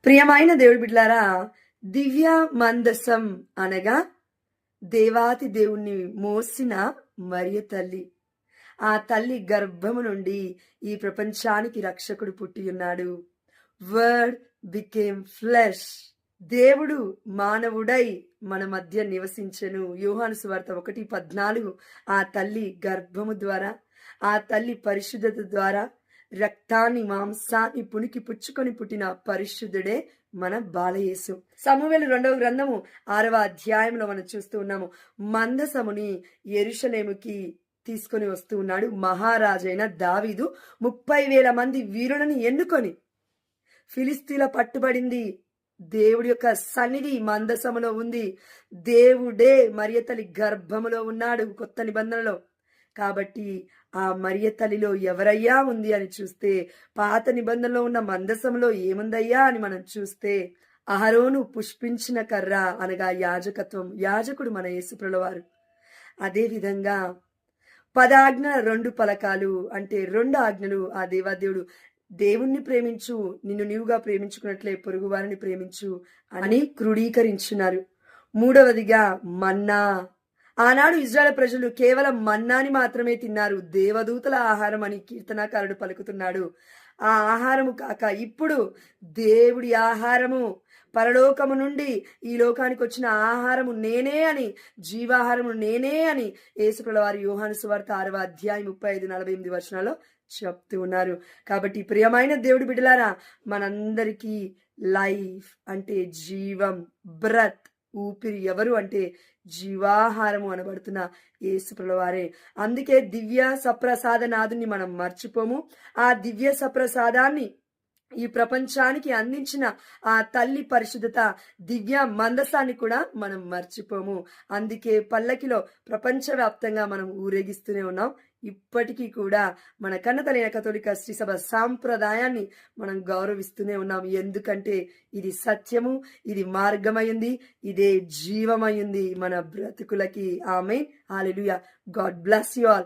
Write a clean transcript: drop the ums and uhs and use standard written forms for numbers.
ప్రియమైన దేవుడి బిడ్డలారా, దివ్య మందసం అనగా దేవాతి దేవుణ్ణి మోసిన మరియ తల్లి. ఆ తల్లి గర్భము నుండి ఈ ప్రపంచానికి రక్షకుడు పుట్టి ఉన్నాడు. Word became flesh. దేవుడు మానవుడై మన మధ్య నివసించెను. యోహాను సువార్త 1:14. ఆ తల్లి గర్భము ద్వారా, ఆ తల్లి పరిశుద్ధత ద్వారా రక్తాన్ని మాంసాన్ని పునికి పుచ్చుకొని పుట్టిన పరిశుద్ధుడే మన బాలయేసు. సమూయేలు 2వ గ్రంథము 6వ అధ్యాయంలో మనం చూస్తూ ఉన్నాము. మందసముని యెరూషలేముకి తీసుకొని వస్తూ ఉన్నాడు మహారాజైన దావీదు. 30,000 మంది వీరులను ఎన్నుకొని ఫిలిస్తీన్ల పట్టుబడింది. దేవుడి యొక్క సన్నిధి మందసములో ఉంది. దేవుడే మరియ తల్లి గర్భములో ఉన్నాడు కొత్త నిబంధనలో. కాబట్టి ఆ మరియ తల్లిలో ఎవరయ్యా ఉంది అని చూస్తే, పాత నిబంధనలో ఉన్న మందసంలో ఏముందయ్యా అని మనం చూస్తే, అహరోను పుష్పించిన కర్ర అనగా యాజకత్వం. యాజకుడు మన యేసుప్రభుల వారు. అదే విధంగా 10 ఆజ్ఞల 2 పలకాలు అంటే 2 ఆజ్ఞలు. ఆ దేవాదేవుడు దేవుణ్ణి ప్రేమించు, నిన్ను నీవుగా ప్రేమించుకున్నట్లే పొరుగు వారిని ప్రేమించు అని క్రోడీకరించున్నారు. 3వదిగా మన్నా. ఆనాడు ఇజ్రాయెల్ ప్రజలు కేవలం మన్నాని మాత్రమే తిన్నారు. దేవదూతల ఆహారం అని కీర్తనాకారుడు పలుకుతున్నాడు. ఆ ఆహారము కాక ఇప్పుడు దేవుడి ఆహారము, పరలోకము నుండి ఈ లోకానికి వచ్చిన ఆహారము నేనే అని, జీవాహారము నేనే అని యేసుప్రభుల వారు యోహాను సువార్త 6వ అధ్యాయం 35-48 వచనాల్లో చెప్తూ ఉన్నారు. కాబట్టి ప్రియమైన దేవుడి బిడ్డలారా, మనందరికీ లైఫ్ అంటే జీవం, బ్రత్ ఊపిరి ఎవరు అంటే జీవాహారము అనబడుతున్న యేసుప్రభుల వారే. అందుకే దివ్య సప్రసాదనాథుని మనం మర్చిపోము. ఆ దివ్య సప్రసాదాన్ని ఈ ప్రపంచానికి అందించిన ఆ తల్లి పరిశుద్ధత, దివ్య మందసాన్ని కూడా మనం మర్చిపోము. అందుకే పల్లకిలో ప్రపంచవ్యాప్తంగా మనం ఊరేగిస్తూనే ఉన్నాం. ఇప్పటికీ కూడా మన కన్నతలైన కథోలిక శ్రీ సభ సాంప్రదాయాన్ని మనం గౌరవిస్తూనే ఉన్నాం. ఎందుకంటే ఇది సత్యము, ఇది మార్గమైంది, ఇదే జీవమైంది మన బ్రతుకులకి. Amen. Hallelujah. God bless you all.